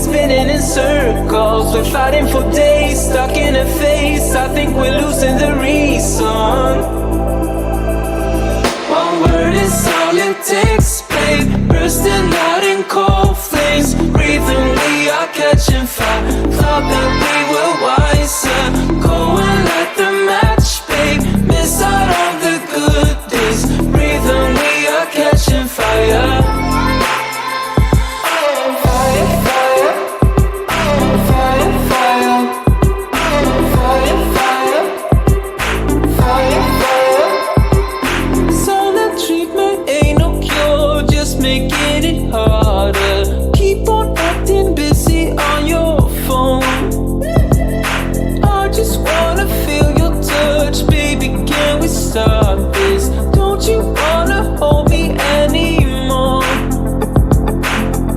spinning in circles. We're fighting for days, stuck in a phase. I think we're losing the reason. One word is all it takes, babe. Bursting out in cold flames. Breathing, we are catching fire. Thought that we were wiser. Go and light the match, babe. Miss out on the good days. Breathing, we are catching fire. Making it harder. Keep on acting busy on your phone. I just wanna feel your touch, baby. Can we start this? Don't you wanna hold me anymore?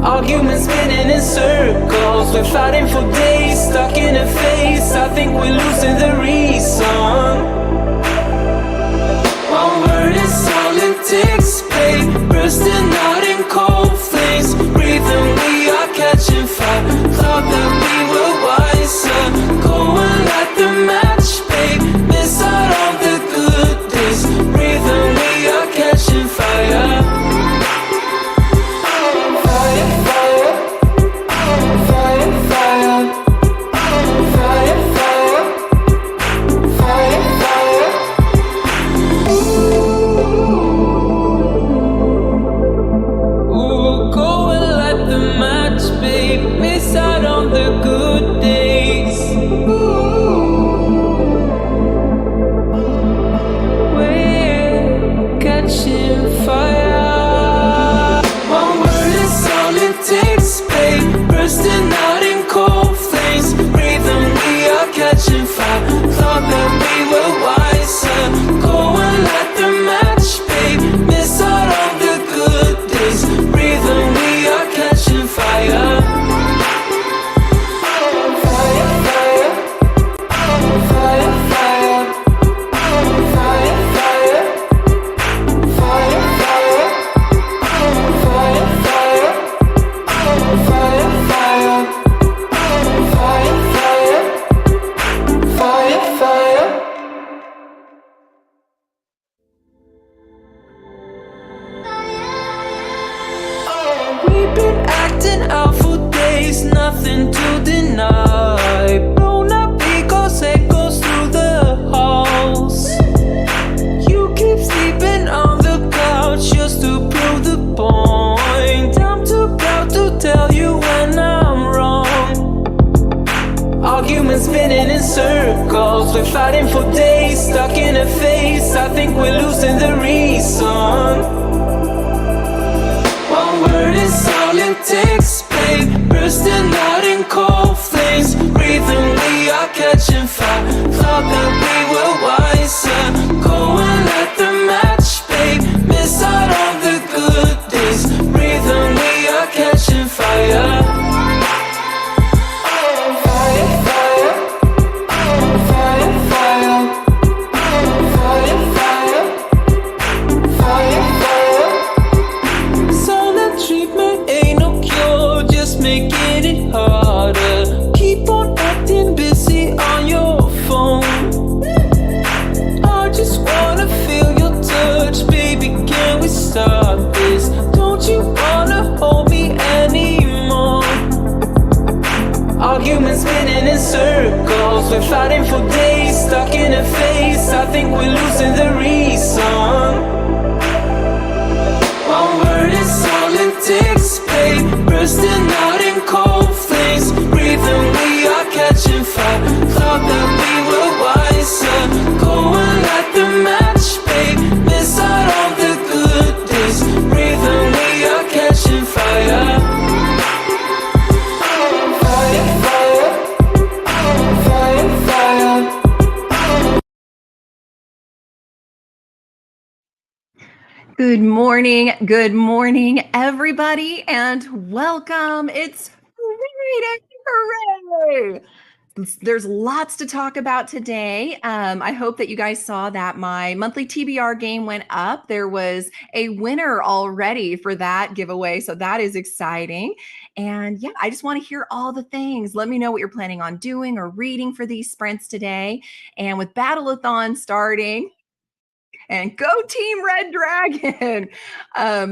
Arguments spinning in circles. We're fighting for days, stuck in a phase. I think we're losing the reason. One word is all it takes, babe. Bursting out in cold flames. Breathing, we are catching fire. Thought that we were wiser. Go and light the match, babe. Miss out on the good days. Breathing, we are catching fire. Fire, fire. Fire, fire. Fire, fire. Fire, fire. Ooh, go and light the match, babe. Miss out on the good days. We're catching fire. One word is all it takes, babe. Bursting out in cold flames. Breathing, we are catching fire. Thought that we were wiser. Go and light the match, babe. Miss out on the good days. Breathing, we are catching fire. Fire, fire. Fire, fire. Fire, fire. Fire, fire. Fire, fire. Fire, fire. Fire, fire. Fire, fire. We've been acting out for days, nothing to deny. Blown up because echoes through the halls. You keep sleeping on the couch just to prove the point. I'm too proud to tell you when I'm wrong. Arguments spinning in circles. We're fighting for days, stuck in a phase. I think we're losing the reason. One word is all it takes, babe. Bursting out in cold flames. Breathing, we are catching fire. Thought that we were wiser. Go and light the match, babe. Miss out on the good days. Breathing, we are catching fire. Fire, fire. Fire, fire. Fire, fire. Fire, fire. Silent treatment ain't no cure, just making it harder. Keep on acting busy on your phone. I just wanna feel your touch, baby. Can we start this? Don't you wanna hold me anymore? Arguments spinning in circles. We're fighting for days, stuck in a phase. I think we're losing the reason. One word is all it takes, babe. Bursting out in cold flames. Breathing, we are catching fire. Thought that we were wiser. Go and light the match, babe. Miss out on the good days. Breathing, we are catching fire. Fire, fire. Fire, fire. Good morning, everybody, and welcome. It's Friday, hooray! there's lots to talk about today. I hope that you guys saw that my monthly TBR game went up. There was a winner already for that giveaway, so that is exciting. And yeah, I just want to hear all the things. Let me know what you're planning on doing or reading for these sprints today. And with Battleathon starting, and go Team Red Dragon.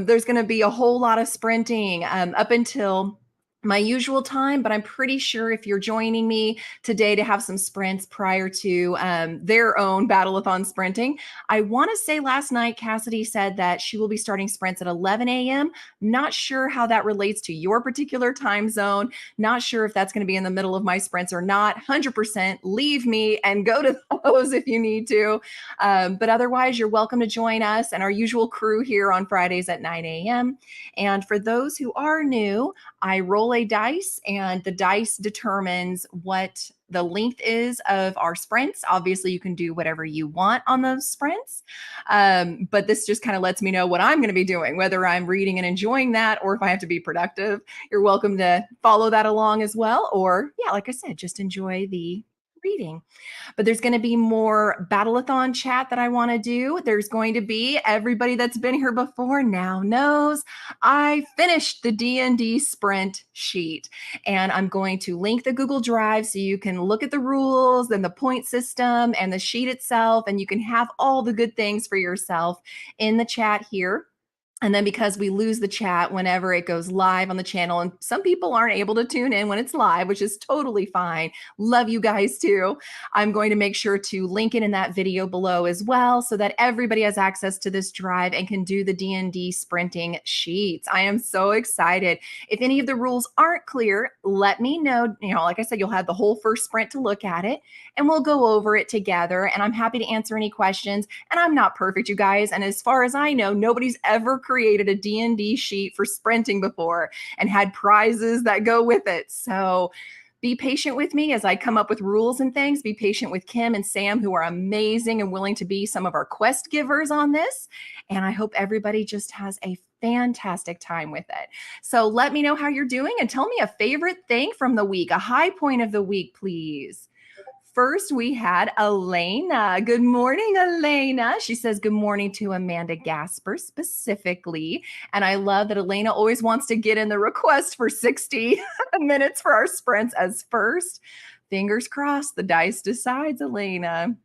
There's going to be a whole lot of sprinting up until my usual time, but I'm pretty sure if you're joining me today to have some sprints prior to their own Battleathon sprinting, I want to say last night Cassidy said that she will be starting sprints at 11 a.m. Not sure how that relates to your particular time zone. Not sure if that's going to be in the middle of my sprints or not. 100% leave me and go to those if you need to. But otherwise, you're welcome to join us and our usual crew here on Fridays at 9 a.m. And for those who are new, I roll a dice, and the dice determines what the length is of our sprints. Obviously, you can do whatever you want on those sprints. But this just kind of lets me know what I'm going to be doing, whether I'm reading and enjoying that or if I have to be productive. You're welcome to follow that along as well. Or, yeah, like I said, just enjoy the reading. But there's going to be more Battleathon chat that I want to do. There's going to be, everybody that's been here before now knows, I finished the D&D sprint sheet, and I'm going to link the Google Drive so you can look at the rules and the point system and the sheet itself, and you can have all the good things for yourself in the chat here. And then because we lose the chat whenever it goes live on the channel, and some people aren't able to tune in when it's live, which is totally fine. Love you guys too. I'm going to make sure to link it in that video below as well so that everybody has access to this drive and can do the D&D sprinting sheets. I am so excited. If any of the rules aren't clear, let me know. You know, like I said, you'll have the whole first sprint to look at it, and we'll go over it together. And I'm happy to answer any questions. And I'm not perfect, you guys. And as far as I know, nobody's ever created a D&D sheet for sprinting before and had prizes that go with it. So be patient with me as I come up with rules and things. Be patient with Kim and Sam, who are amazing and willing to be some of our quest givers on this. And I hope everybody just has a fantastic time with it. So let me know how you're doing and tell me a favorite thing from the week, a high point of the week, please. First, we had Elena. Good morning, Elena. She says good morning to Amanda Gasper specifically. And I love that Elena always wants to get in the request for 60 minutes for our sprints as first. Fingers crossed, the dice decides, Elena.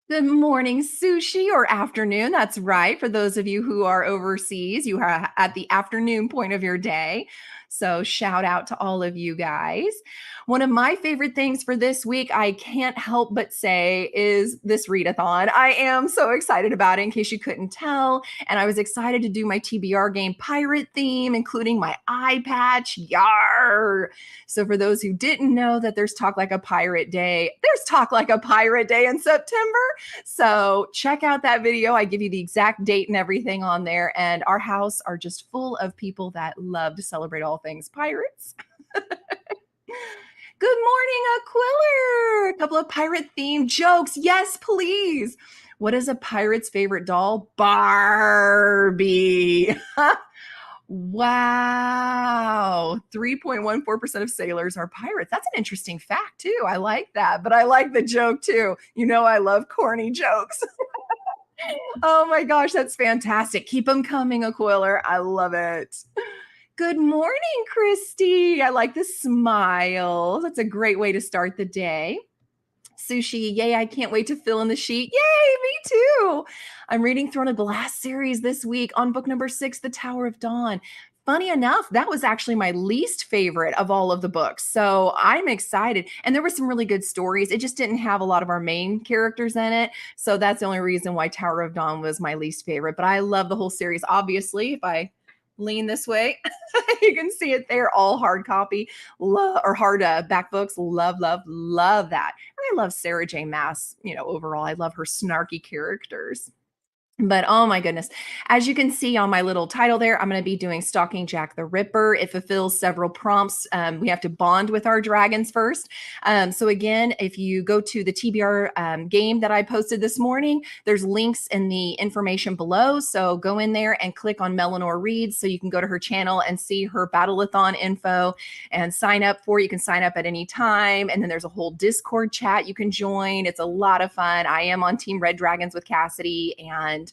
Good morning, Sushi, or afternoon. That's right. For those of you who are overseas, you are at the afternoon point of your day. So shout out to all of you guys. One of my favorite things for this week, I can't help but say, is this readathon. I am so excited about it, in case you couldn't tell. And I was excited to do my TBR game pirate theme, including my eye patch. Yar! So for those who didn't know that there's Talk Like a Pirate Day, there's Talk Like a Pirate Day in September. So check out that video. I give you the exact date and everything on there. And our house are just full of people that love to celebrate all things pirates. Good morning, Aquiller. A couple of pirate themed jokes. Yes, please. What is a pirate's favorite doll? Barbie. Wow. 3.14% of sailors are pirates. That's an interesting fact, too. I like that. But I like the joke, too. You know, I love corny jokes. Oh my gosh, that's fantastic. Keep them coming, Aquiller. I love it. Good morning, Christy. I like the smile. That's a great way to start the day. Sushi, yay, I can't wait to fill in the sheet. Yay, me too. I'm reading Throne of Glass series this week on book number 6, The Tower of Dawn. Funny enough, that was actually my least favorite of all of the books. So I'm excited. And there were some really good stories. It just didn't have a lot of our main characters in it. So that's the only reason why Tower of Dawn was my least favorite. But I love the whole series. Obviously, if I lean this way, you can see it there, all hard copy, or hard back books. Love that. And I love Sarah J. Maas, overall. I love her snarky characters. But oh my goodness. As you can see on my little title there, I'm going to be doing Stalking Jack the Ripper. It fulfills several prompts. We have to bond with our dragons first. So, again, if you go to the TBR game that I posted this morning, there's links in the information below. So, go in there and click on Melanor Reads so you can go to her channel and see her Battleathon info and sign up for it. You can sign up at any time. And then there's a whole Discord chat you can join. It's a lot of fun. I am on Team Red Dragons with Cassidy, and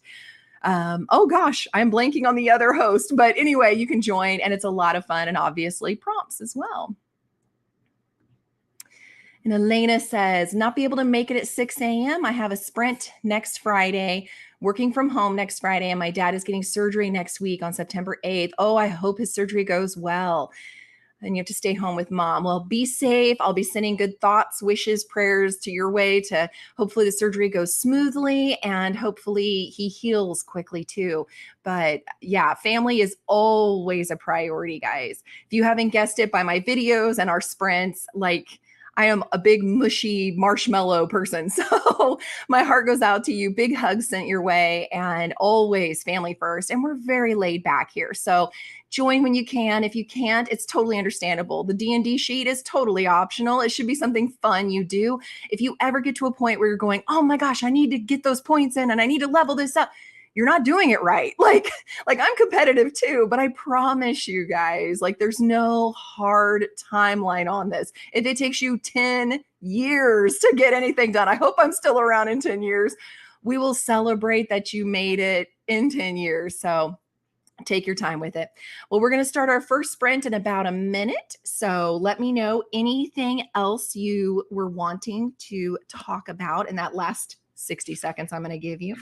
oh gosh, I'm blanking on the other host. But anyway, you can join and it's a lot of fun and obviously prompts as well. And Elena says, not be able to make it at 6 a.m. I have a sprint next Friday, working from home next Friday, and my dad is getting surgery next week on September 8th. Oh, I hope his surgery goes well. And you have to stay home with mom. Well, be safe. I'll be sending good thoughts, wishes, prayers to your way to hopefully the surgery goes smoothly and hopefully he heals quickly too. But yeah, family is always a priority, guys. If you haven't guessed it by my videos and our sprints, like I am a big mushy marshmallow person. So my heart goes out to you. Big hugs sent your way and always family first. And we're very laid back here. So join when you can. If you can't, it's totally understandable. The D&D sheet is totally optional. It should be something fun you do. If you ever get to a point where you're going, oh my gosh, I need to get those points in and I need to level this up, you're not doing it right. Like I'm competitive too, but I promise you guys, like there's no hard timeline on this. If it takes you 10 years to get anything done, I hope I'm still around in 10 years. We will celebrate that you made it in 10 years. So take your time with it. Well, we're going to start our first sprint in about a minute. So let me know anything else you were wanting to talk about in that last 60 seconds I'm going to give you.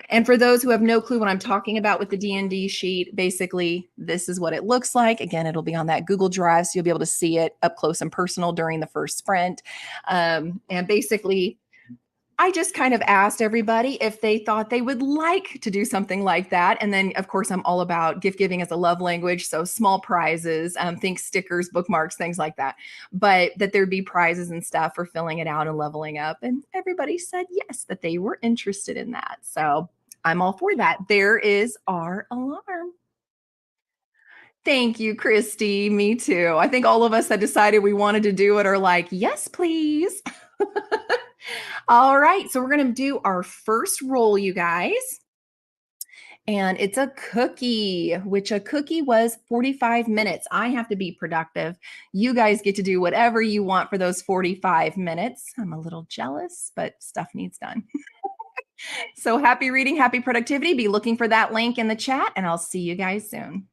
And for those who have no clue what I'm talking about with the D&D sheet, basically this is what it looks like. Again, it'll be on that Google Drive, so you'll be able to see it up close and personal during the first sprint. And basically, I just kind of asked everybody if they thought they would like to do something like that. And then, of course, I'm all about gift giving as a love language. So small prizes, think stickers, bookmarks, things like that. But that there'd be prizes and stuff for filling it out and leveling up. And everybody said yes, that they were interested in that. So I'm all for that. There is our alarm. Thank you, Christy. Me too. I think all of us that decided we wanted to do it are like, yes, please. All right. So we're going to do our first roll, you guys. And it's a cookie, which a cookie was 45 minutes. I have to be productive. You guys get to do whatever you want for those 45 minutes. I'm a little jealous, but stuff needs done. So happy reading, happy productivity. Be looking for that link in the chat, and I'll see you guys soon.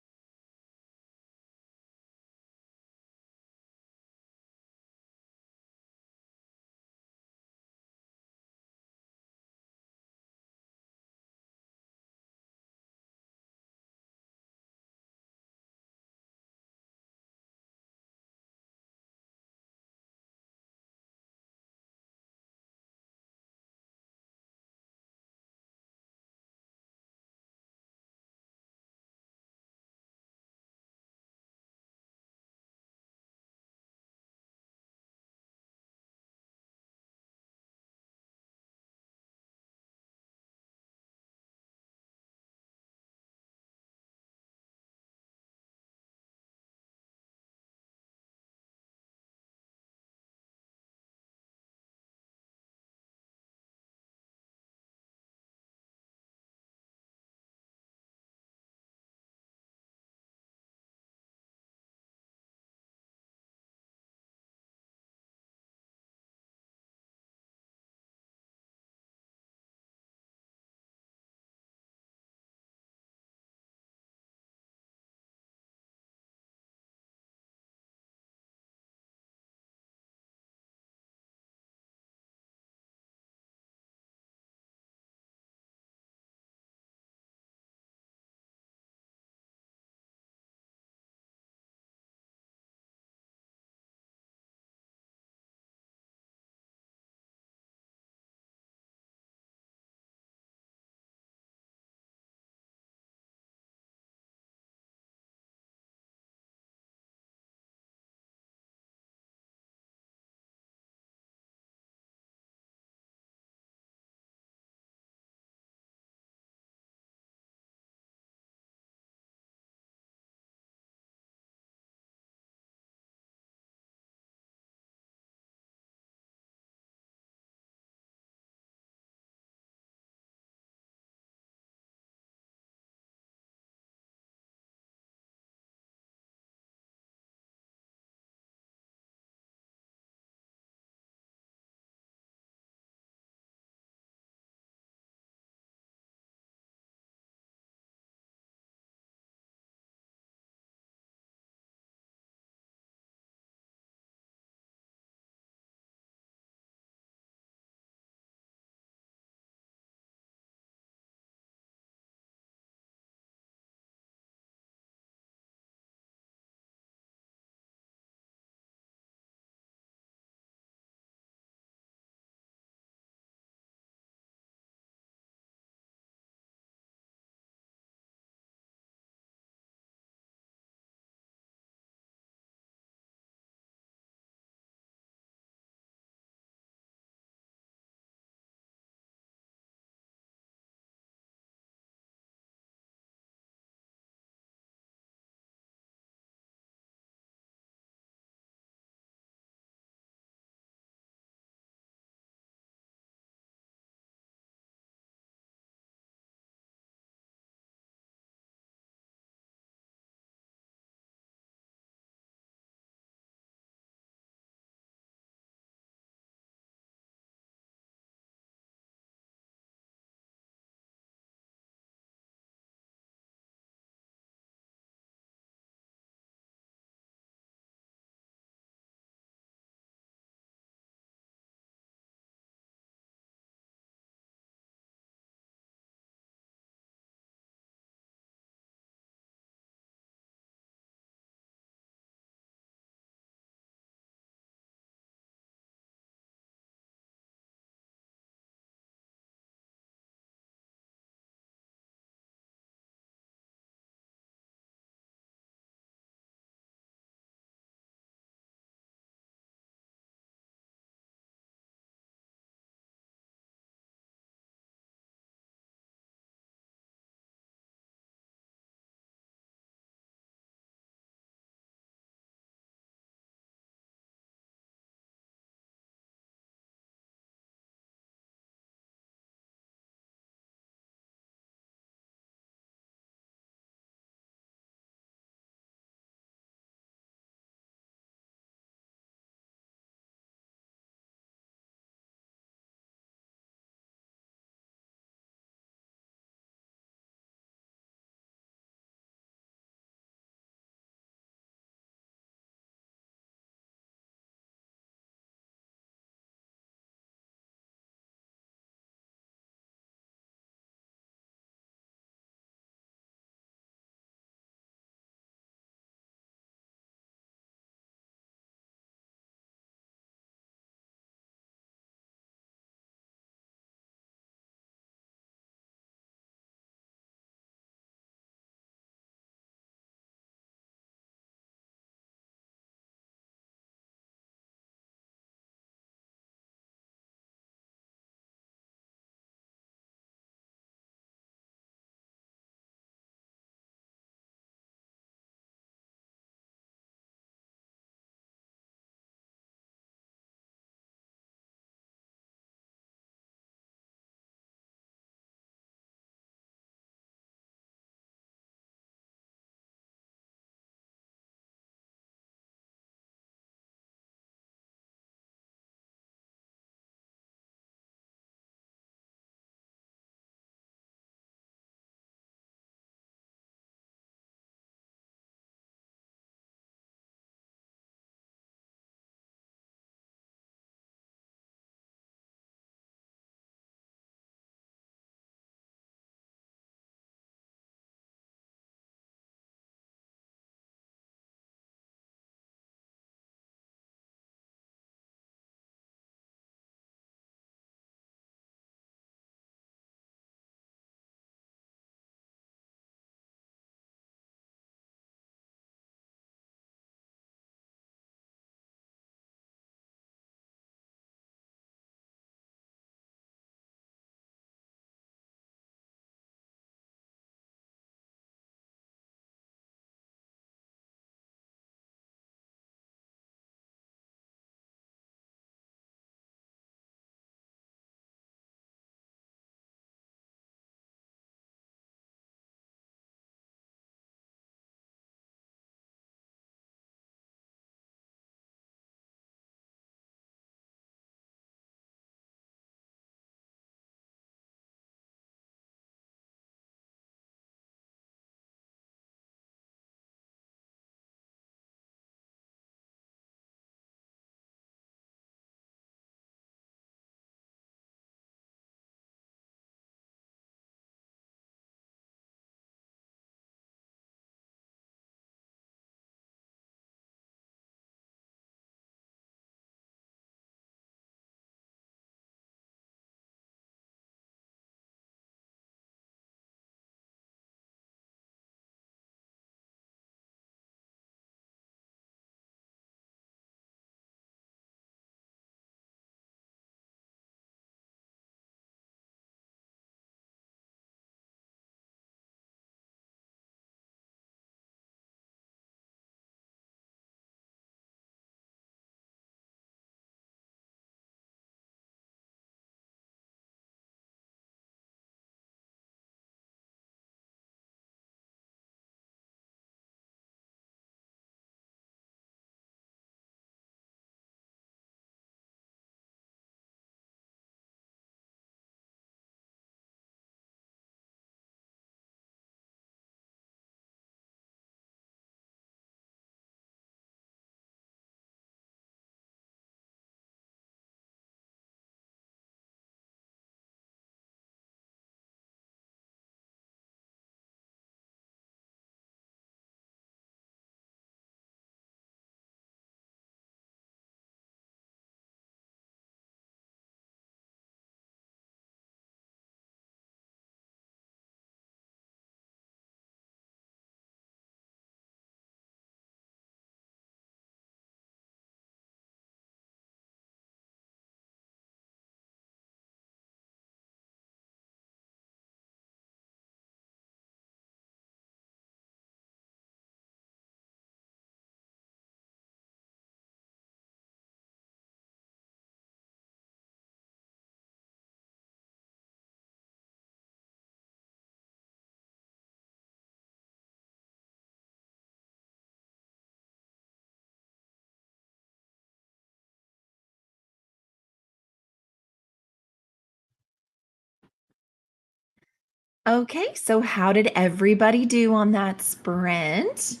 Okay, so how did everybody do on that sprint?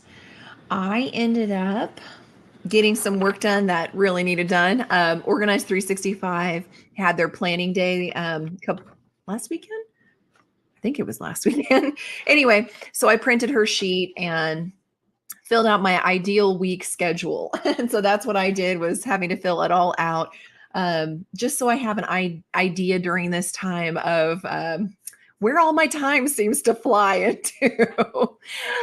I ended up getting some work done that really needed done. Organized 365 had their planning day last weekend. I think it was last weekend. Anyway, so I printed her sheet and filled out my ideal week schedule. And so that's what I did, was having to fill it all out, just so I have an idea during this time of where all my time seems to fly into.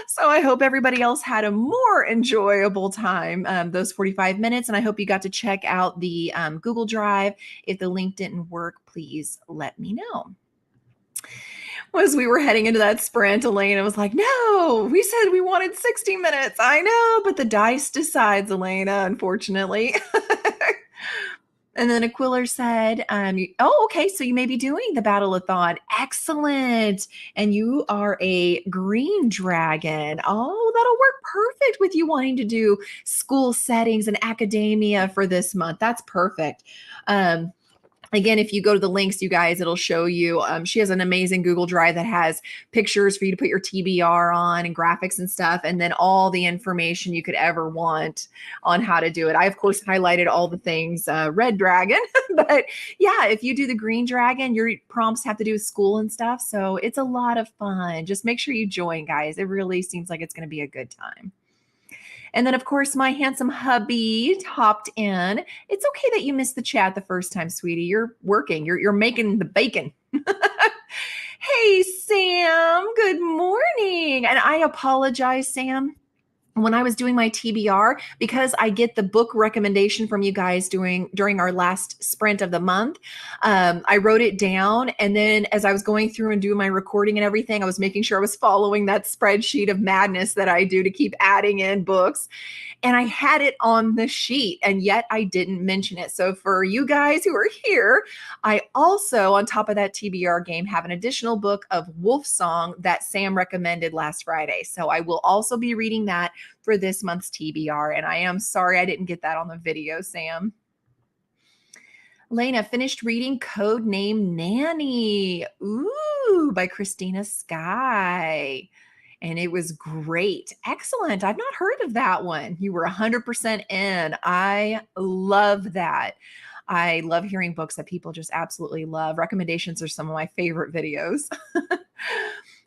So I hope everybody else had a more enjoyable time, those 45 minutes. And I hope you got to check out the Google Drive. If the link didn't work, please let me know. As we were heading into that sprint, Elena was like, no, we said we wanted 60 minutes. I know, but the dice decides, Elena, unfortunately. And then Aquiller said, oh, okay, so you may be doing the Battle-a-thon. Excellent. And you are a green dragon. Oh, that'll work perfect with you wanting to do school settings and academia for this month. That's perfect. Again, if you go to the links, you guys, it'll show you. She has an amazing Google Drive that has pictures for you to put your TBR on and graphics and stuff, and then all the information you could ever want on how to do it. I, of course, highlighted all the things, red dragon, but yeah, if you do the green dragon, your prompts have to do with school and stuff. So it's a lot of fun. Just make sure you join, guys. It really seems like it's going to be a good time. And then, of course, my handsome hubby hopped in. It's okay that you missed the chat the first time, sweetie. You're working. You're making the bacon. Hey, Sam. Good morning. And I apologize, Sam. When I was doing my TBR, because I get the book recommendation from you guys during our last sprint of the month, I wrote it down. And then as I was going through and doing my recording and everything, I was making sure I was following that spreadsheet of madness that I do to keep adding in books. And I had it on the sheet, and yet I didn't mention it. So for you guys who are here, I also, on top of that TBR game, have an additional book of Wolf Song that Sam recommended last Friday. So I will also be reading that for this month's TBR. And I am sorry I didn't get that on the video, Sam. Lena finished reading Code Name Nanny, by Christina Sky. And it was great. Excellent. I've not heard of that one. You were 100% in. I love that. I love hearing books that people just absolutely love. Recommendations are some of my favorite videos.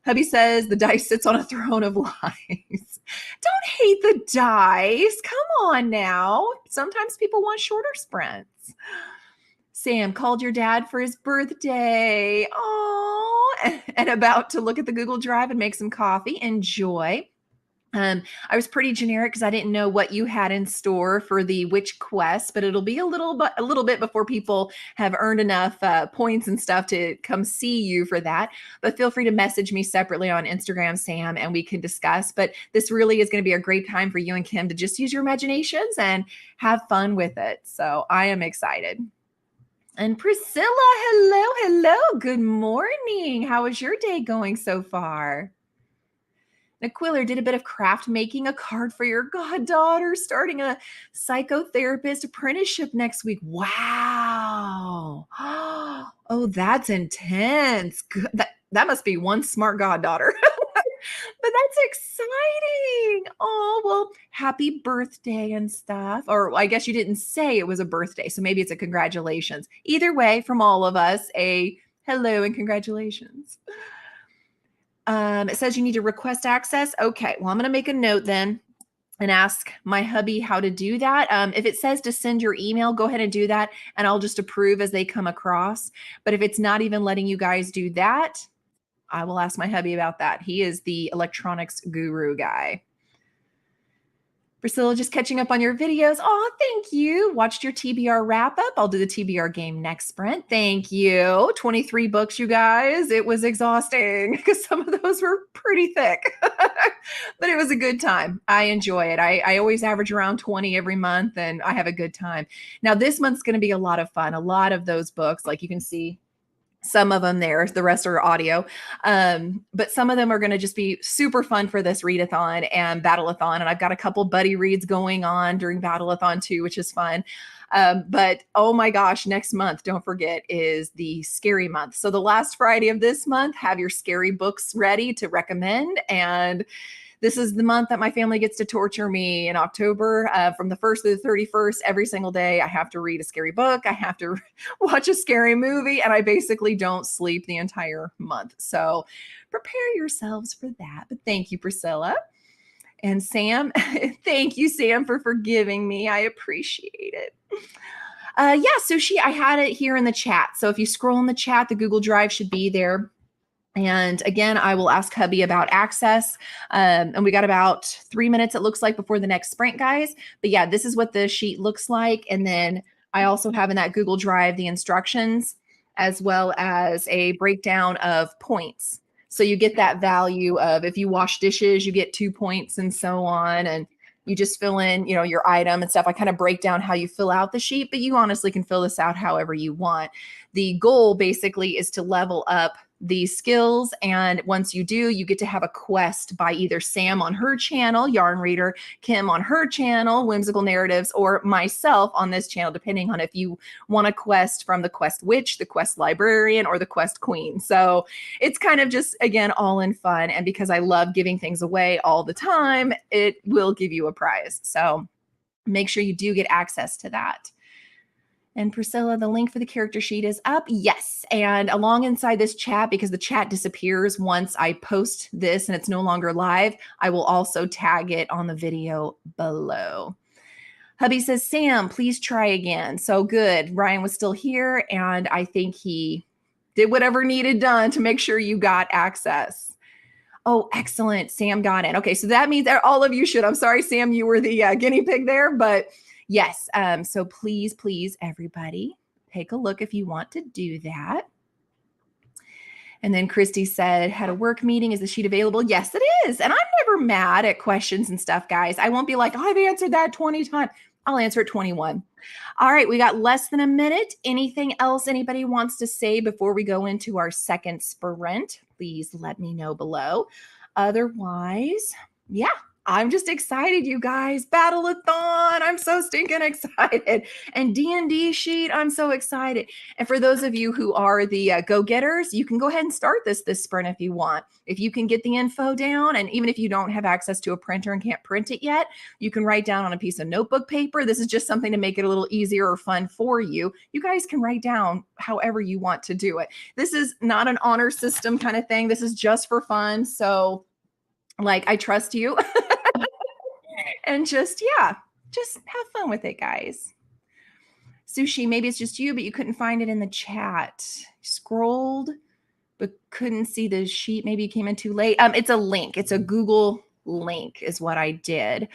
Hubby says the dice sits on a throne of lies. Don't hate the dice. Come on now. Sometimes people want shorter sprints. Sam called your dad for his birthday. Oh, and about to look at the Google Drive and make some coffee. Enjoy. I was pretty generic because I didn't know what you had in store for the Witch Quest, but it'll be a little bit before people have earned enough points and stuff to come see you for that. But feel free to message me separately on Instagram, Sam, and we can discuss. But this really is going to be a great time for you and Kim to just use your imaginations and have fun with it. So I am excited. And Priscilla, hello. Good morning. How is your day going so far? Aquiller did a bit of craft making, a card for your goddaughter, starting a psychotherapist apprenticeship next week. Wow. Oh, that's intense. That must be one smart goddaughter. But that's exciting. Oh, well, happy birthday and stuff. Or I guess you didn't say it was a birthday, so maybe it's a congratulations. Either way, from all of us, a hello and congratulations. It says you need to request access. Okay, well, I'm going to make a note then and ask my hubby how to do that. If it says to send your email, go ahead and do that, and I'll just approve as they come across. But if it's not even letting you guys do that, I will ask my hubby about that. He is the electronics guru guy. Priscilla, just catching up on your videos. Oh, thank you. Watched your TBR wrap up. I'll do the TBR game next sprint. Thank you. 23 books, you guys. It was exhausting because some of those were pretty thick, but it was a good time. I enjoy it. I always average around 20 every month, and I have a good time. Now, this month's going to be a lot of fun. A lot of those books, like you can see, some of them there, the rest are audio. But some of them are going to just be super fun for this readathon and battle-a-thon. And I've got a couple buddy reads going on during battle-a-thon too, which is fun. But oh my gosh, next month, don't forget, is the scary month. So the last Friday of this month, have your scary books ready to recommend. And this is the month that my family gets to torture me in October. From the 1st to the 31st, every single day, I have to read a scary book. I have to watch a scary movie, and I basically don't sleep the entire month. So prepare yourselves for that. But thank you, Priscilla. And Sam, thank you, Sam, for forgiving me. I appreciate it. Yeah, so I had it here in the chat. So if you scroll in the chat, the Google Drive should be there. And again, I will ask hubby about access. And we got about 3 minutes, it looks like, before the next sprint, guys. But yeah, this is what the sheet looks like. And then I also have in that Google Drive the instructions as well as a breakdown of points. So you get that value of if you wash dishes, you get 2 points and so on. And you just fill in, your item and stuff. I kind of break down how you fill out the sheet, but you honestly can fill this out however you want. The goal basically is to level up these skills. And once you do, you get to have a quest by either Sam on her channel, Yarn Reader, Kim on her channel, Whimsical Narratives, or myself on this channel, depending on if you want a quest from the Quest Witch, the Quest Librarian, or the Quest Queen. So it's kind of just, again, all in fun. And because I love giving things away all the time, it will give you a prize. So make sure you do get access to that. And Priscilla, the link for the character sheet is up. Yes. And along inside this chat, because the chat disappears once I post this and it's no longer live, I will also tag it on the video below. Hubby says, Sam, please try again. So good. Ryan was still here, and I think he did whatever needed done to make sure you got access. Oh, excellent. Sam got in. Okay, so that means that all of you should. I'm sorry, Sam, you were the guinea pig there, but yes. So please, everybody, take a look if you want to do that. And then Christy said, had a work meeting. Is the sheet available? Yes, it is. And I'm never mad at questions and stuff, guys. I won't be like, oh, I've answered that 20 times. I'll answer it 21. All right, we got less than a minute. Anything else anybody wants to say before we go into our second sprint? Please let me know below. Otherwise, yeah, I'm just excited, you guys. Battle-a-thon, I'm so stinking excited. And D&D sheet, I'm so excited. And for those of you who are the go-getters, you can go ahead and start this sprint if you want. If you can get the info down, and even if you don't have access to a printer and can't print it yet, you can write down on a piece of notebook paper. This is just something to make it a little easier or fun for you. You guys can write down however you want to do it. This is not an honor system kind of thing. This is just for fun. So, I trust you. And just have fun with it, guys. Sushi, maybe it's just you, but you couldn't find it in the chat. Scrolled, but couldn't see the sheet. Maybe you came in too late. It's a link. It's a Google link is what I did.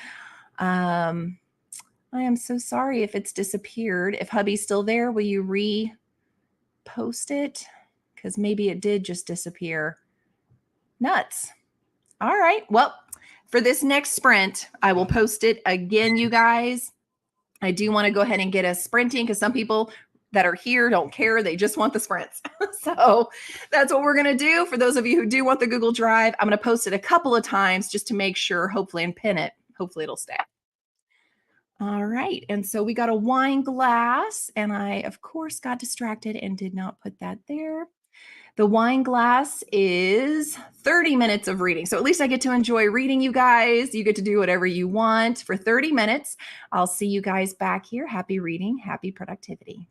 I am so sorry if it's disappeared. If hubby's still there, will you repost it? Because maybe it did just disappear. Nuts. All right. Well, for this next sprint, I will post it again, you guys. I do want to go ahead and get us sprinting because some people that are here don't care. They just want the sprints. So that's what we're going to do. For those of you who do want the Google Drive, I'm going to post it a couple of times just to make sure, hopefully, and pin it. Hopefully it'll stay. All right. And so we got a wine glass, and I, of course, got distracted and did not put that there. The wine glass is 30 minutes of reading. So at least I get to enjoy reading, you guys. You get to do whatever you want for 30 minutes. I'll see you guys back here. Happy reading, happy productivity.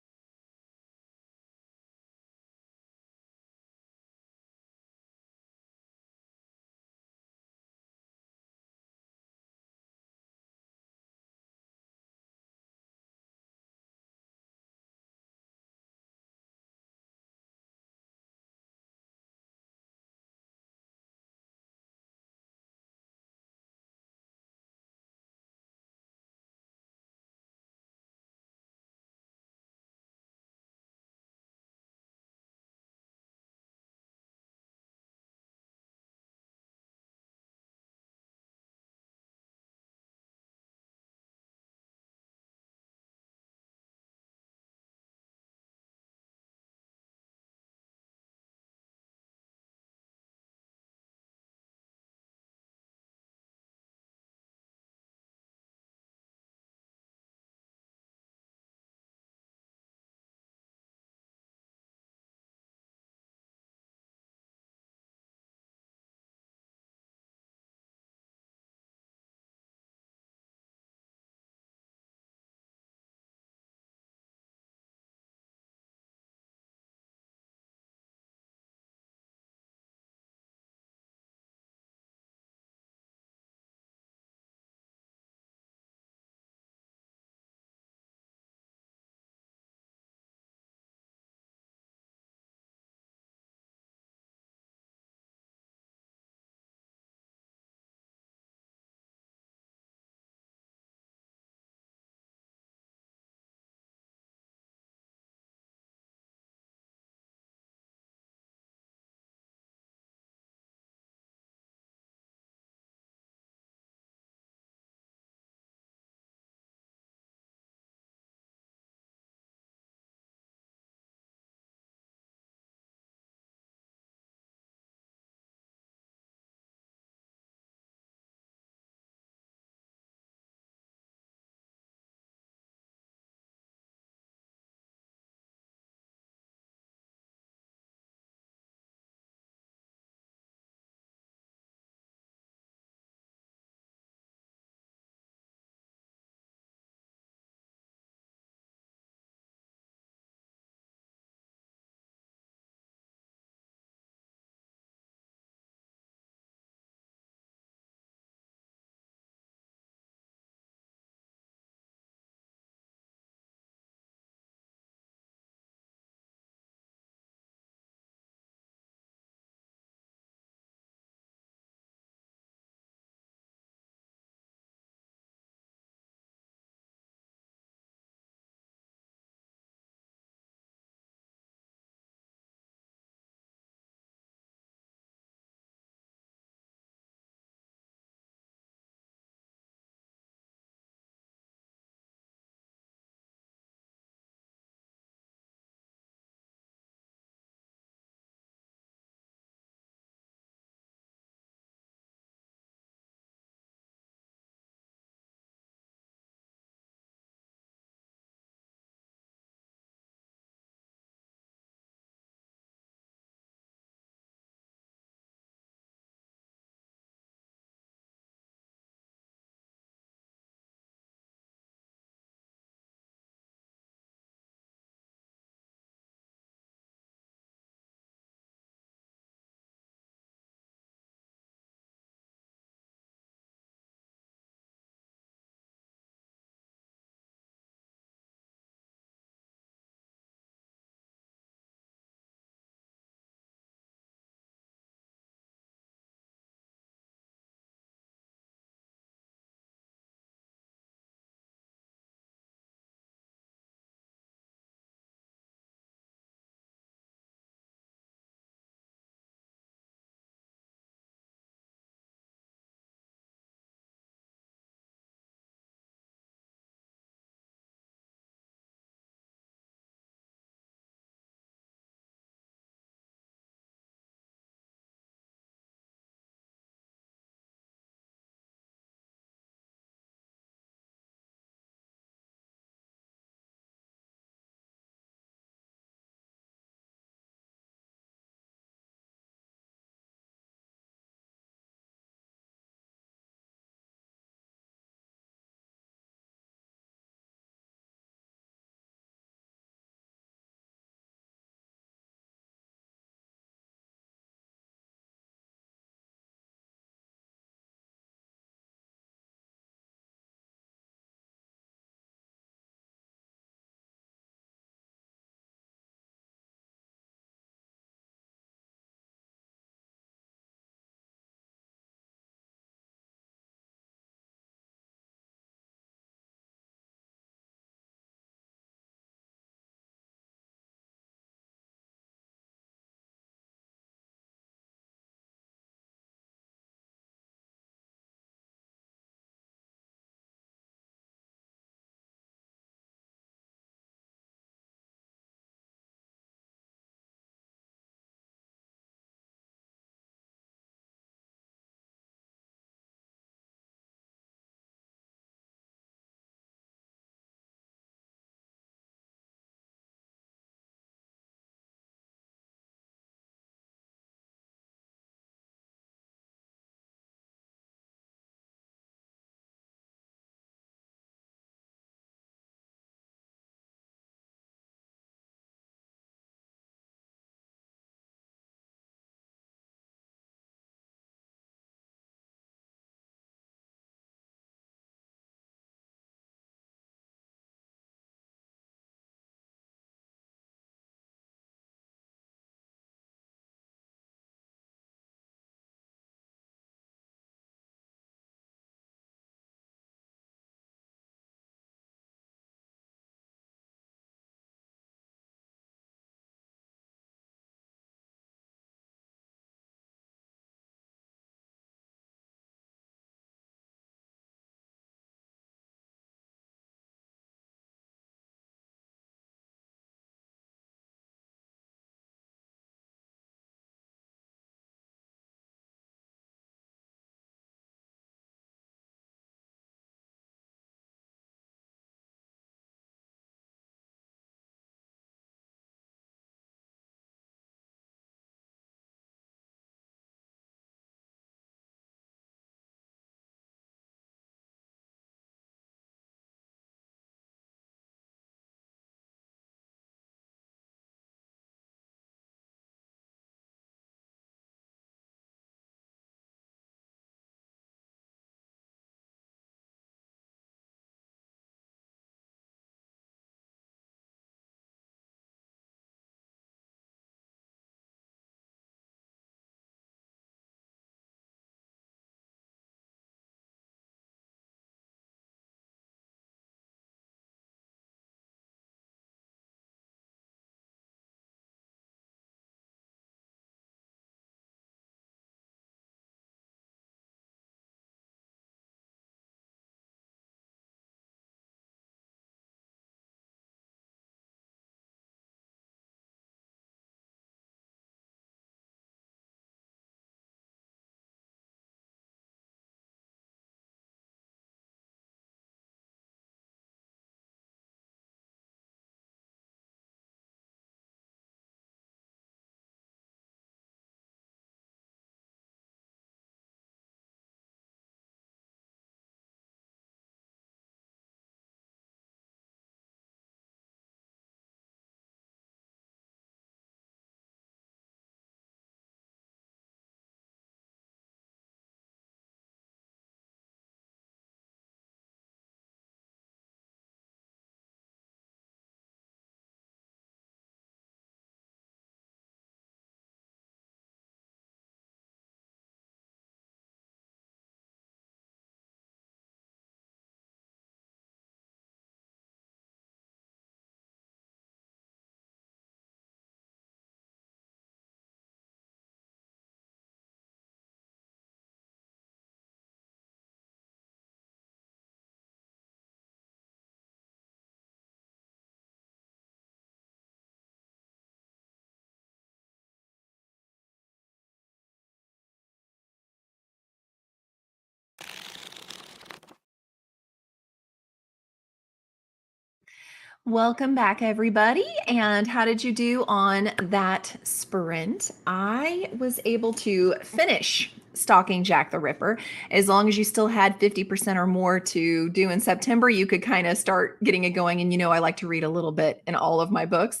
Welcome back, everybody. And how did you do on that sprint? I was able to finish stalking Jack the Ripper. As long as you still had 50% or more to do in September, you could kind of start getting it going. And you know, I like to read a little bit in all of my books.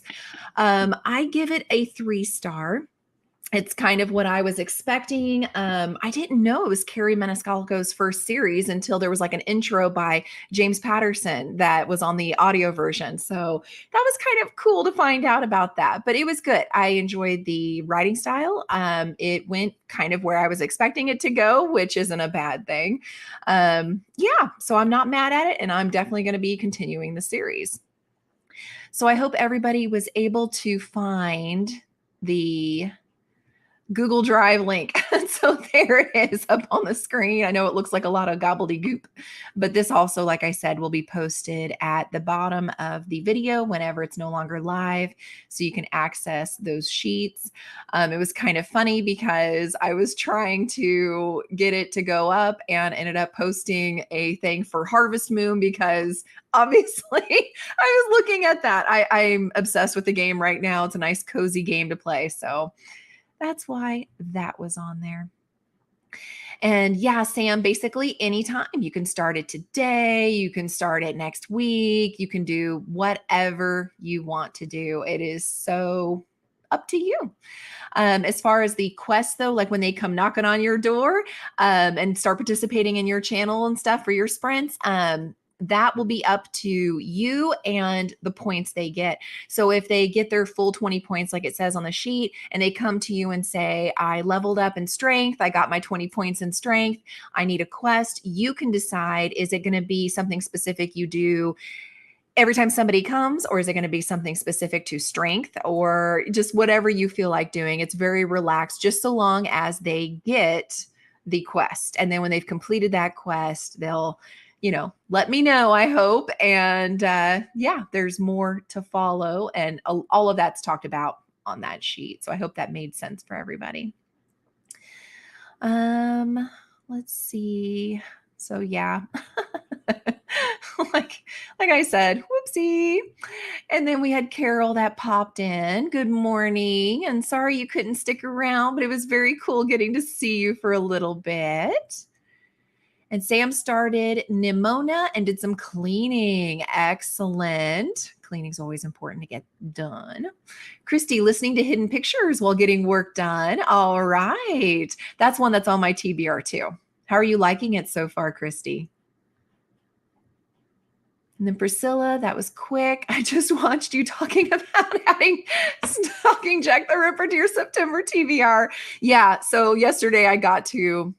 I give it a 3 star. It's kind of what I was expecting. I didn't know it was Carrie Maniscalco's first series until there was like an intro by James Patterson that was on the audio version. So that was kind of cool to find out about that. But it was good. I enjoyed the writing style. It went kind of where I was expecting it to go, which isn't a bad thing. Yeah, so I'm not mad at it, and I'm definitely going to be continuing the series. So I hope everybody was able to find the Google Drive link. So there it is up on the screen. I know it looks like a lot of gobbledygook, but this also, like I said, will be posted at the bottom of the video whenever it's no longer live, so you can access those sheets. It was kind of funny because I was trying to get it to go up and ended up posting a thing for Harvest Moon because obviously I was looking at that. I'm obsessed with the game right now. It's a nice, cozy game to play. So that's why that was on there. And yeah, Sam, basically anytime you can start it today, you can start it next week, you can do whatever you want to do. It is so up to you. As far as the quest, though, like when they come knocking on your door and start participating in your channel and stuff for your sprints, that will be up to you and the points they get. So if they get their full 20 points, like it says on the sheet, and they come to you and say, I leveled up in strength, I got my 20 points in strength, I need a quest, you can decide, is it going to be something specific you do every time somebody comes, or is it going to be something specific to strength, or just whatever you feel like doing? It's very relaxed, just so long as they get the quest. And then when they've completed that quest, they'll, let me know, I hope. And yeah, there's more to follow. And all of that's talked about on that sheet. So I hope that made sense for everybody. Let's see. So yeah. like I said, whoopsie. And then we had Carol that popped in. Good morning. And sorry you couldn't stick around, but it was very cool getting to see you for a little bit. And Sam started Nimona and did some cleaning. Excellent. Cleaning's always important to get done. Christy, listening to hidden pictures while getting work done. All right. That's one that's on my TBR too. How are you liking it so far, Christy? And then Priscilla, that was quick. I just watched you talking about stalking Jack the Ripper to your September TBR. Yeah. So yesterday I got to,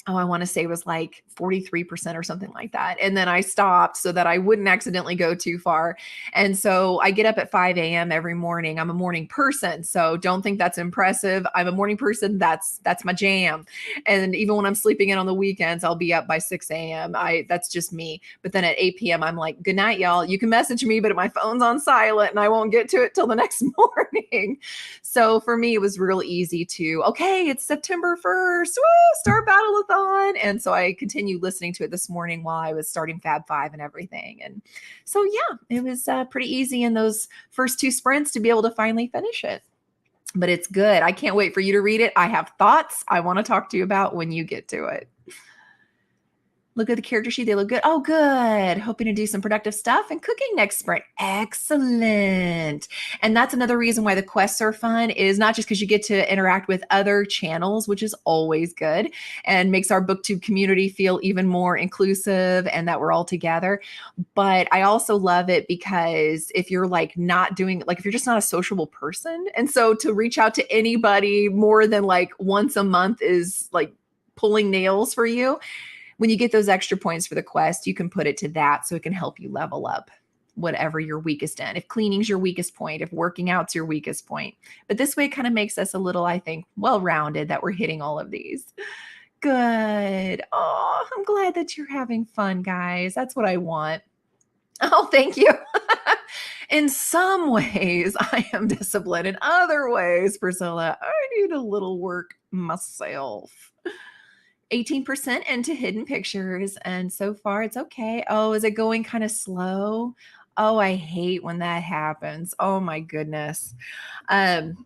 I want to say it was like 43% or something like that. And then I stopped so that I wouldn't accidentally go too far. And so I get up at 5 a.m. every morning. I'm a morning person. So don't think that's impressive. I'm a morning person. That's my jam. And even when I'm sleeping in on the weekends, I'll be up by 6 a.m. That's just me. But then at 8 p.m., I'm like, good night, y'all. You can message me, but my phone's on silent and I won't get to it till the next morning. So for me, it was real easy to, okay, it's September 1st. Woo, start Battleathon. And so I continued listening to it this morning while I was starting Fab 5 and everything. And so, yeah, it was pretty easy in those first 2 sprints to be able to finally finish it. But it's good. I can't wait for you to read it. I have thoughts I want to talk to you about when you get to it. Look at the character sheet. They look good. Oh, good. Hoping to do some productive stuff and cooking next sprint. Excellent. And that's another reason why the quests are fun, is not just because you get to interact with other channels, which is always good and makes our BookTube community feel even more inclusive and that we're all together. But I also love it because if you're like not doing, like if you're just not a sociable person, and so to reach out to anybody more than like once a month is like pulling nails for you. When you get those extra points for the quest, you can put it to that so it can help you level up whatever you're weakest in. If cleaning's your weakest point, if working out's your weakest point. But this way it kind of makes us a little, I think, well-rounded that we're hitting all of these. Good. Oh, I'm glad that you're having fun, guys. That's what I want. Oh, thank you. In some ways, I am disciplined. In other ways, Priscilla, I need a little work myself. 18% into hidden pictures, and so far it's okay. Oh, is it going kind of slow? Oh, I hate when that happens. Oh my goodness. Um,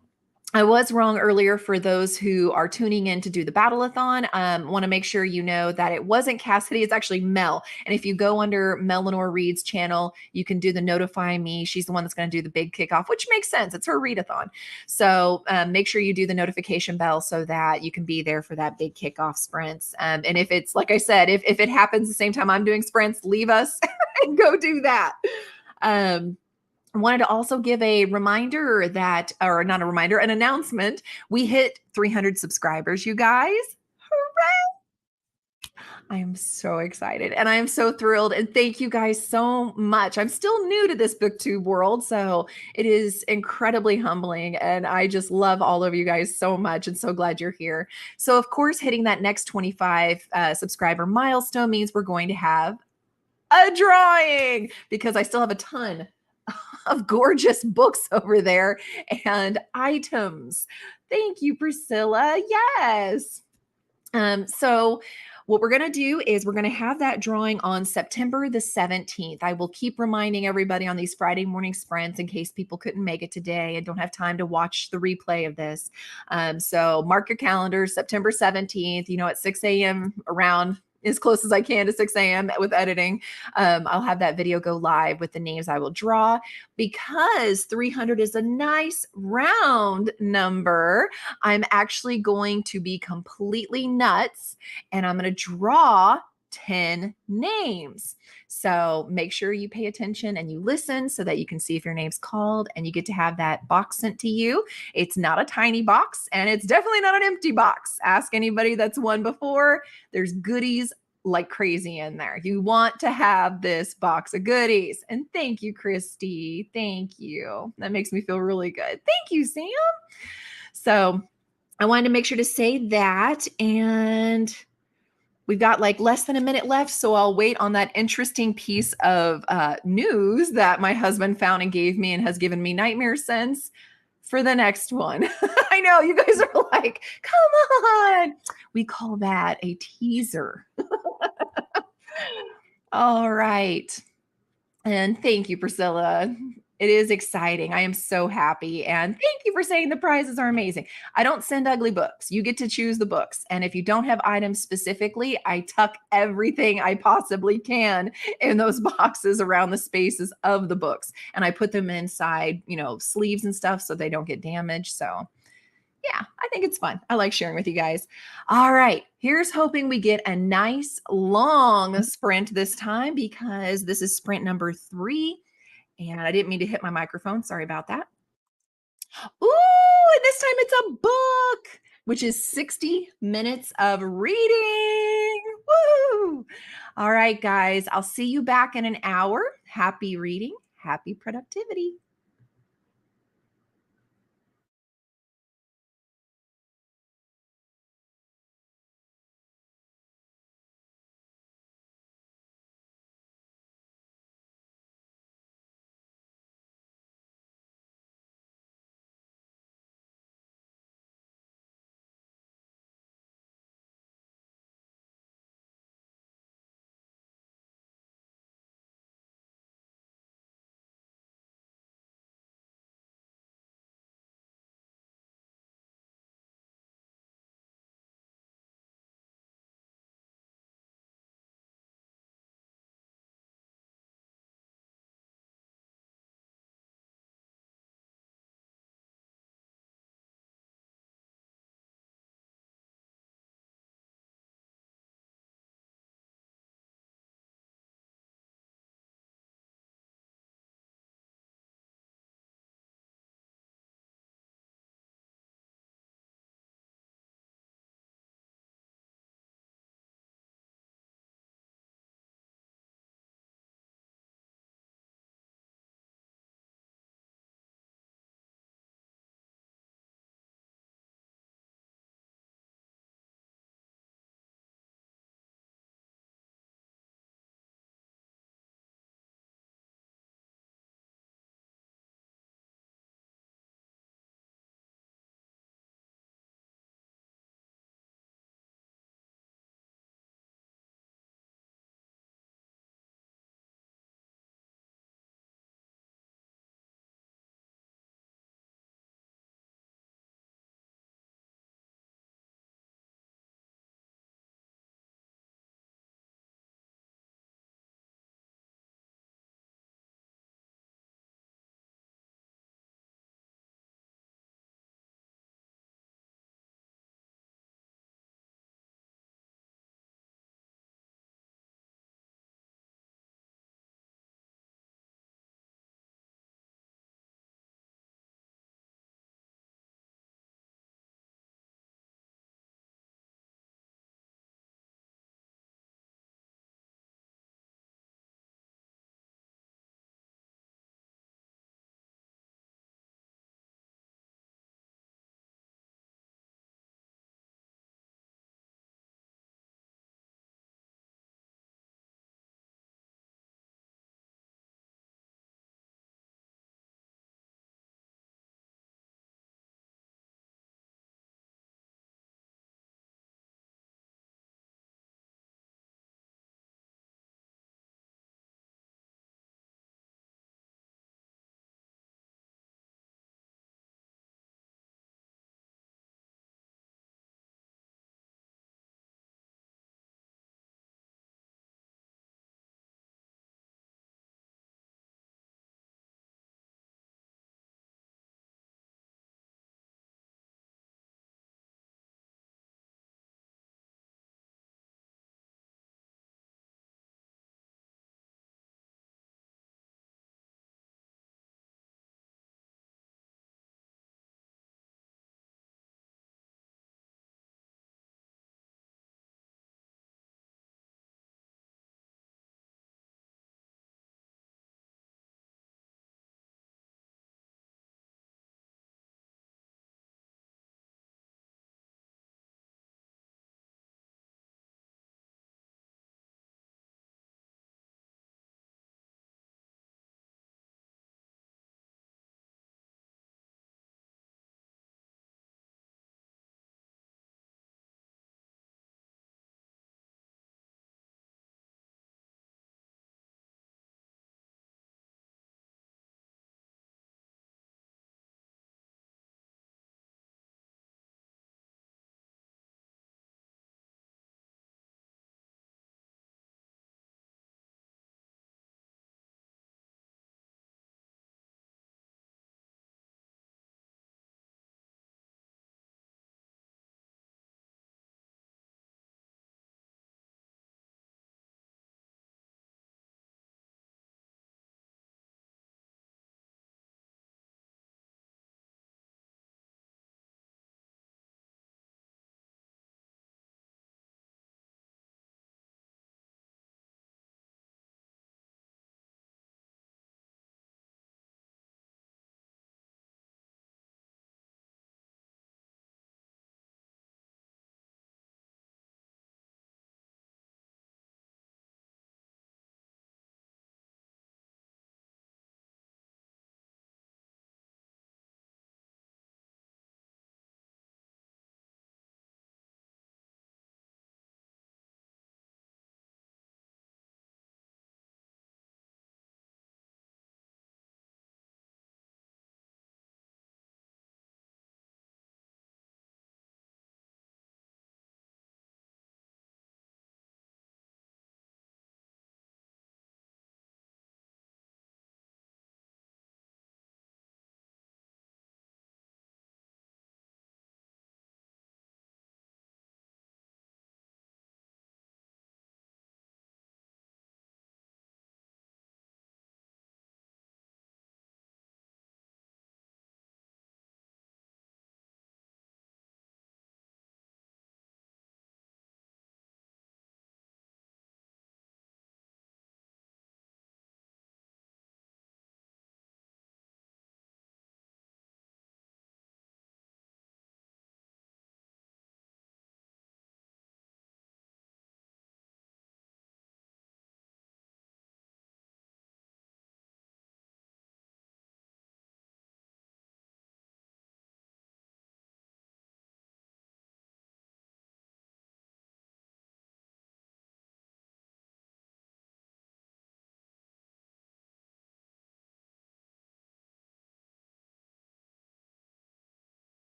I was wrong earlier for those who are tuning in to do the battle-a-thon. Want to make sure you know that it wasn't Cassidy, it's actually Mel. And if you go under Melanie Reed's channel, you can do the notify me. She's the one that's going to do the big kickoff, which makes sense. It's her readathon. So make sure you do the notification bell so that you can be there for that big kickoff sprints. And if it's like I said, if it happens the same time I'm doing sprints, leave us and go do that. Um, I wanted to also give a reminder that, or not a reminder, an announcement. We hit 300 subscribers, you guys. Hooray! I am so excited and I am so thrilled. And thank you guys so much. I'm still new to this BookTube world, so it is incredibly humbling. And I just love all of you guys so much and so glad you're here. So, of course, hitting that next 25 subscriber milestone means we're going to have a drawing because I still have a ton of gorgeous books over there and items. Thank you, Priscilla. Yes. So what we're going to do is we're going to have that drawing on September the 17th. I will keep reminding everybody on these Friday morning sprints in case people couldn't make it today and don't have time to watch the replay of this. So mark your calendars, September 17th, at 6 a.m. around as close as I can to 6 a.m. with editing. I'll have that video go live with the names I will draw because 300 is a nice round number. I'm actually going to be completely nuts and I'm going to draw 10 names. So make sure you pay attention and you listen so that you can see if your name's called and you get to have that box sent to you. It's not a tiny box and it's definitely not an empty box. Ask anybody that's won before. There's goodies like crazy in there. You want to have this box of goodies. And thank you, Christy. Thank you. That makes me feel really good. Thank you, Sam. So I wanted to make sure to say that. And we've got like less than a minute left. So I'll wait on that interesting piece of news that my husband found and gave me and has given me nightmares since for the next one. I know you guys are like, come on. We call that a teaser. All right. And thank you, Priscilla. It is exciting. I am so happy. And thank you for saying the prizes are amazing. I don't send ugly books. You get to choose the books. And if you don't have items specifically, I tuck everything I possibly can in those boxes around the spaces of the books. And I put them inside, sleeves and stuff so they don't get damaged. So yeah, I think it's fun. I like sharing with you guys. All right, here's hoping we get a nice long sprint this time because this is sprint number 3. And I didn't mean to hit my microphone. Sorry about that. Ooh, and this time it's a book, which is 60 minutes of reading. Woo! All right, guys, I'll see you back in an hour. Happy reading, happy productivity.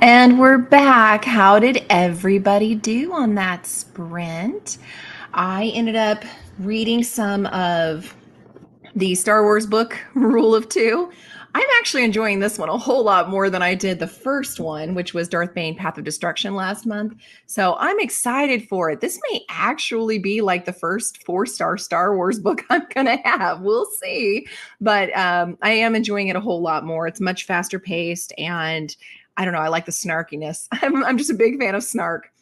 And we're back. How did everybody do on that sprint? I ended up reading some of the Star Wars book, Rule of Two. I'm actually enjoying this one a whole lot more than I did the first one, which was Darth Bane Path of Destruction last month. So I'm excited for it. This may actually be like the first 4-star Star Wars book I'm going to have. We'll see. But I am enjoying it a whole lot more. It's much faster paced. And I don't know, I like the snarkiness. I'm just a big fan of snark.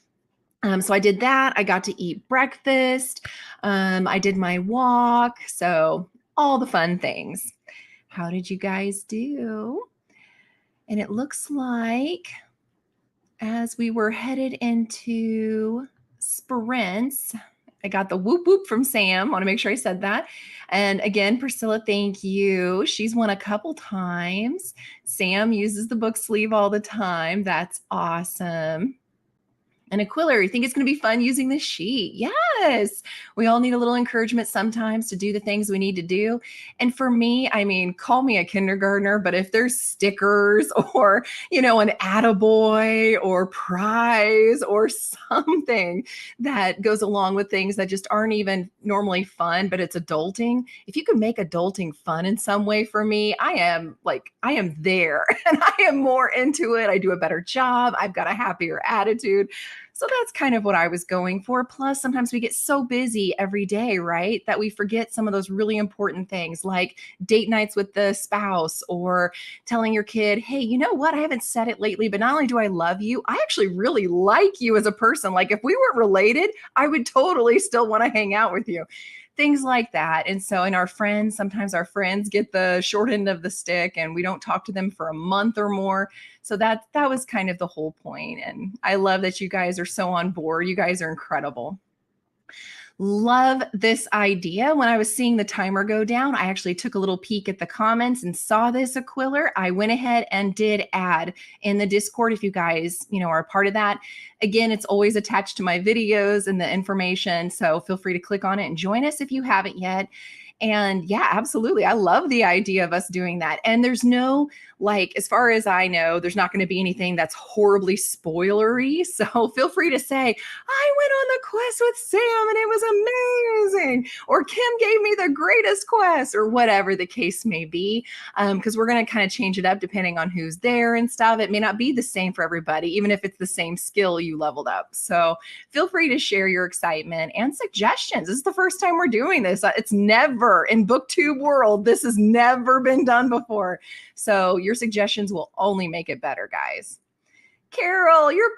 So I did that. I got to eat breakfast. I did my walk. So all the fun things. How did you guys do? And it looks like as we were headed into sprints, I got the whoop whoop from Sam. Want to make sure I said that. And again, Priscilla, thank you. She's won a couple times. Sam uses the book sleeve all the time. That's awesome. And Aquila, you think it's going to be fun using this sheet? Yes. We all need a little encouragement sometimes to do the things we need to do. And for me, I mean, call me a kindergartner, but if there's stickers or, an attaboy or prize or something that goes along with things that just aren't even normally fun, but it's adulting, if you can make adulting fun in some way for me, I am there and I am more into it. I do a better job. I've got a happier attitude. So that's kind of what I was going for. Plus, sometimes we get so busy every day, right, that we forget some of those really important things like date nights with the spouse or telling your kid, hey, you know what? I haven't said it lately, but not only do I love you, I actually really like you as a person. Like if we weren't related, I would totally still want to hang out with you. Things like that. And so, sometimes our friends get the short end of the stick and we don't talk to them for a month or more. So that was kind of the whole point. And I love that you guys are so on board. You guys are incredible. Love this idea. When I was seeing the timer go down, I actually took a little peek at the comments and saw this, Aquiller. I went ahead and did add in the Discord if you guys, are a part of that. Again, it's always attached to my videos and the information. So feel free to click on it and join us if you haven't yet. And yeah, absolutely. I love the idea of us doing that. And there's no, as far as I know, there's not going to be anything that's horribly spoilery. So feel free to say, I went on the quest with Sam and it was amazing. Or Kim gave me the greatest quest, or whatever the case may be. Because we're going to kind of change it up depending on who's there and stuff. It may not be the same for everybody, even if it's the same skill you leveled up. So feel free to share your excitement and suggestions. This is the first time we're doing this. It's never in BookTube world. This has never been done before. So your suggestions will only make it better, guys. Carol, you're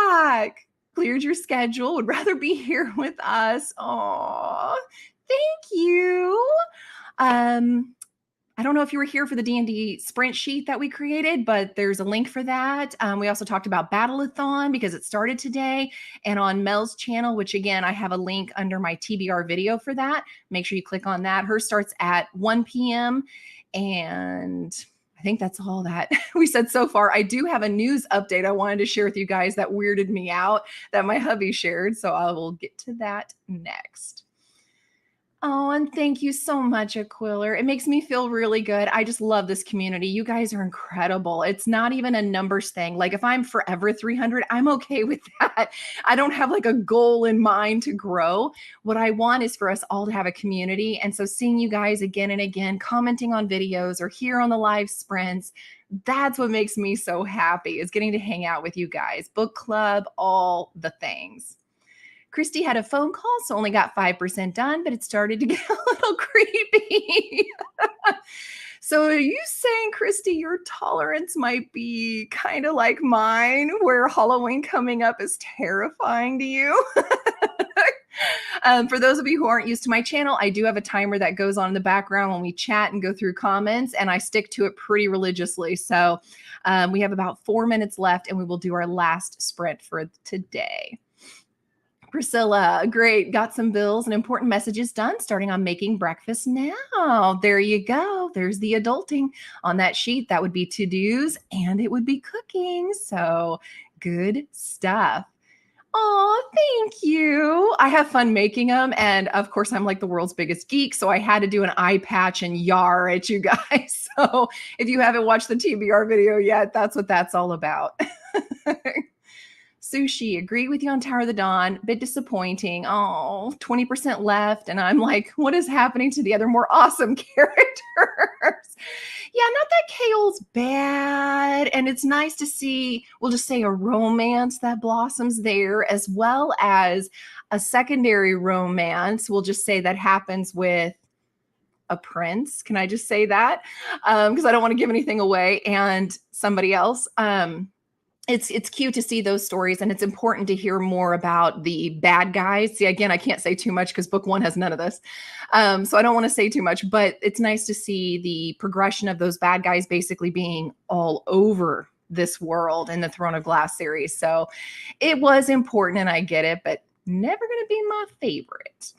back. Cleared your schedule. Would rather be here with us. Aw, thank you. I don't know if you were here for the D&D sprint sheet that we created, but there's a link for that. We also talked about Battleathon because it started today, and on Mel's channel, which again, I have a link under my TBR video for that. Make sure you click on that. Hers starts at 1 p.m. And I think that's all that we said so far. I do have a news update I wanted to share with you guys that weirded me out that my hubby shared. So I will get to that next. Oh, and thank you so much, Aquiller. It makes me feel really good. I just love this community. You guys are incredible. It's not even a numbers thing. Like if I'm forever 300, I'm okay with that. I don't have like a goal in mind to grow. What I want is for us all to have a community. And so seeing you guys again and again, commenting on videos or here on the live sprints, that's what makes me so happy, is getting to hang out with you guys. Book club, all the things. Christy had a phone call, so only got 5% done, but it started to get a little creepy. So are you saying, Christy, your tolerance might be kind of like mine, where Halloween coming up is terrifying to you? For those of you who aren't used to my channel, I do have a timer that goes on in the background when we chat and go through comments, and I stick to it pretty religiously. So we have about 4 minutes left, and we will do our last sprint for today. Priscilla, great. Got some bills and important messages done, starting on making breakfast now. There you go. There's the adulting on that sheet. That would be to-dos and it would be cooking. So good stuff. Oh, thank you. I have fun making them, and of course, I'm like the world's biggest geek, so I had to do an eye patch and yar at you guys. So if you haven't watched the TBR video yet, that's what that's all about. Sushi, agree with you on Tower of the Dawn. Bit disappointing. Oh, 20% left. And I'm like, what is happening to the other more awesome characters? Yeah, not that Kale's bad. And it's nice to see, we'll just say, a romance that blossoms there, as well as a secondary romance, we'll just say, that happens with a prince. Can I just say that? Because I don't want to give anything away, and somebody else. It's cute to see those stories, and it's important to hear more about the bad guys. See, again, I can't say too much because book one has none of this, so I don't want to say too much. But it's nice to see the progression of those bad guys basically being all over this world in the Throne of Glass series. So it was important, and I get it, but never going to be my favorite.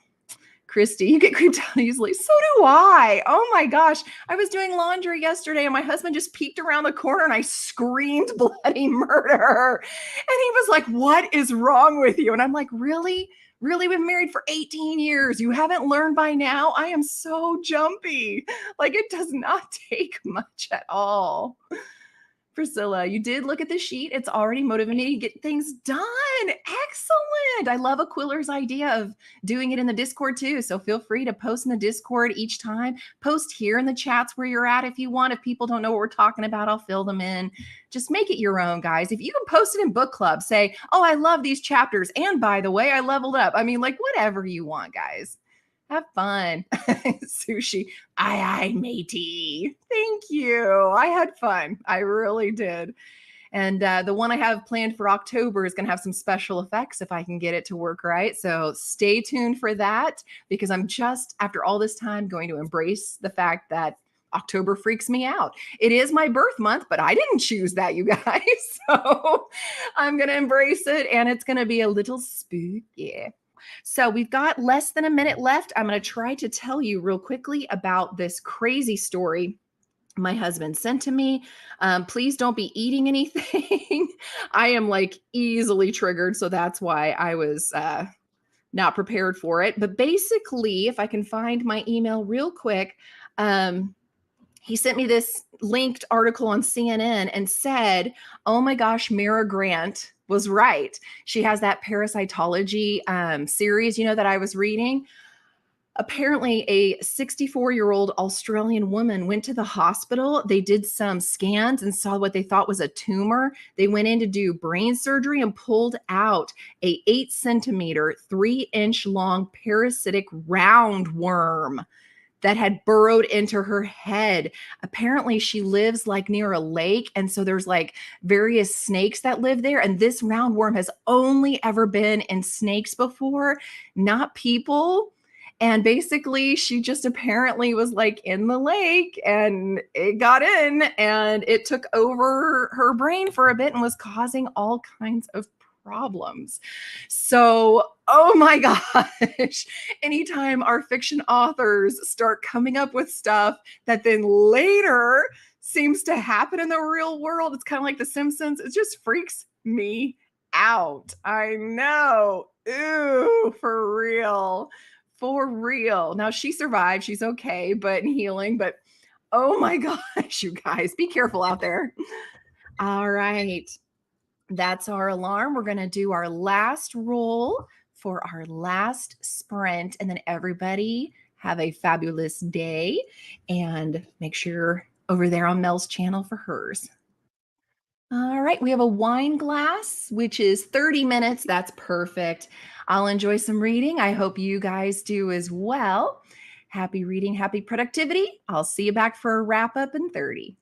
Christy, you get creeped out easily. So do I. Oh my gosh. I was doing laundry yesterday and my husband just peeked around the corner and I screamed bloody murder. And he was like, "What is wrong with you?" And I'm like, "Really? Really? We've been married for 18 years. You haven't learned by now? I am so jumpy. Like, it does not take much at all." Priscilla, you did look at the sheet. It's already motivating me to get things done. Excellent. I love Aquiller's idea of doing it in the Discord too. So feel free to post in the Discord each time. Post here in the chats where you're at if you want. If people don't know what we're talking about, I'll fill them in. Just make it your own, guys. If you can post it in book club, say, "Oh, I love these chapters. And by the way, I leveled up." I mean, like, whatever you want, guys. Have fun. Sushi. Aye, aye, matey. Thank you. I had fun. I really did. And the one I have planned for October is going to have some special effects if I can get it to work right. So stay tuned for that, because I'm just, after all this time, going to embrace the fact that October freaks me out. It is my birth month, but I didn't choose that, you guys. So I'm going to embrace it, and it's going to be a little spooky. So we've got less than a minute left. I'm going to try to tell you real quickly about this crazy story my husband sent to me. Please don't be eating anything. I am like easily triggered. So that's why I was not prepared for it. But basically, if I can find my email real quick, he sent me this linked article on CNN and said, "Oh my gosh, Mara Grant was right. She has that parasitology series, that I was reading." Apparently, a 64-year-old Australian woman went to the hospital. They did some scans and saw what they thought was a tumor. They went in to do brain surgery and pulled out a 8-centimeter, 3-inch long parasitic roundworm that had burrowed into her head. Apparently, she lives like near a lake. And so there's like various snakes that live there. And this roundworm has only ever been in snakes before, not people. And basically, she just apparently was like in the lake and it got in and it took over her brain for a bit and was causing all kinds of problems. So, oh my gosh, anytime our fiction authors start coming up with stuff that then later seems to happen in the real world, it's kind of like The Simpsons. It just freaks me out. I know. Ooh, for real. For real. Now she survived. She's okay, but healing. But oh my gosh, you guys, be careful out there. All right. That's our alarm. We're going to do our last roll for our last sprint. And then everybody have a fabulous day. And make sure you're over there on Mel's channel for hers. All right, we have a wine glass, which is 30 minutes. That's perfect. I'll enjoy some reading. I hope you guys do as well. Happy reading, happy productivity. I'll see you back for a wrap up in 30.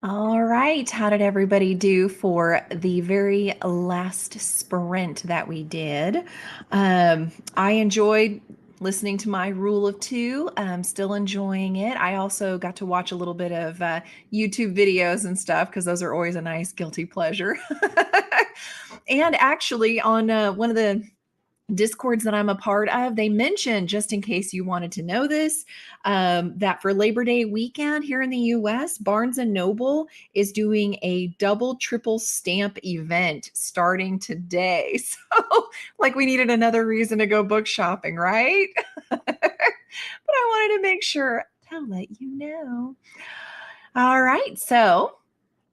All right. How did everybody do for the very last sprint that we did? I enjoyed listening to my rule of two. I'm still enjoying it. I also got to watch a little bit of YouTube videos and stuff because those are always a nice guilty pleasure. And actually, on one of the discords that I'm a part of, they mentioned, just in case you wanted to know this, that for Labor Day weekend here in the US, Barnes and Noble is doing a double, triple stamp event starting today. So, like, we needed another reason to go book shopping, right? But I wanted to make sure to let you know. All right. So,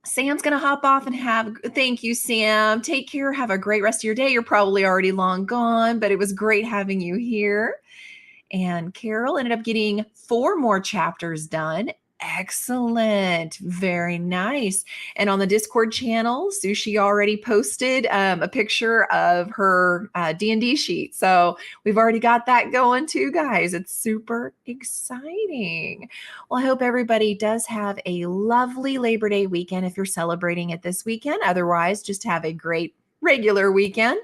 Sam's going to hop off and thank you, Sam. Take care. Have a great rest of your day. You're probably already long gone, but it was great having you here. And Carol ended up getting 4 more chapters done. Excellent. Very nice. And on the Discord channel, Sushi already posted a picture of her D&D sheet. So we've already got that going too, guys. It's super exciting. Well, I hope everybody does have a lovely Labor Day weekend if you're celebrating it this weekend. Otherwise, just have a great regular weekend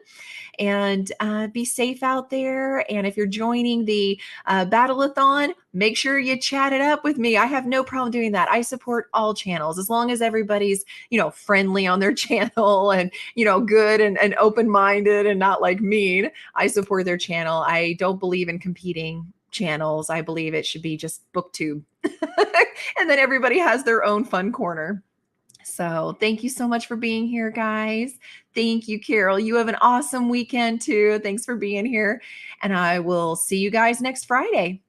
and be safe out there. And if you're joining the Battleathon, make sure you chat it up with me. I have no problem doing that. I support all channels as long as everybody's, friendly on their channel and, good and open-minded and not like mean. I support their channel. I don't believe in competing channels. I believe it should be just booktube. And then everybody has their own fun corner. So thank you so much for being here, guys. Thank you, Carol. You have an awesome weekend too. Thanks for being here. And I will see you guys next Friday.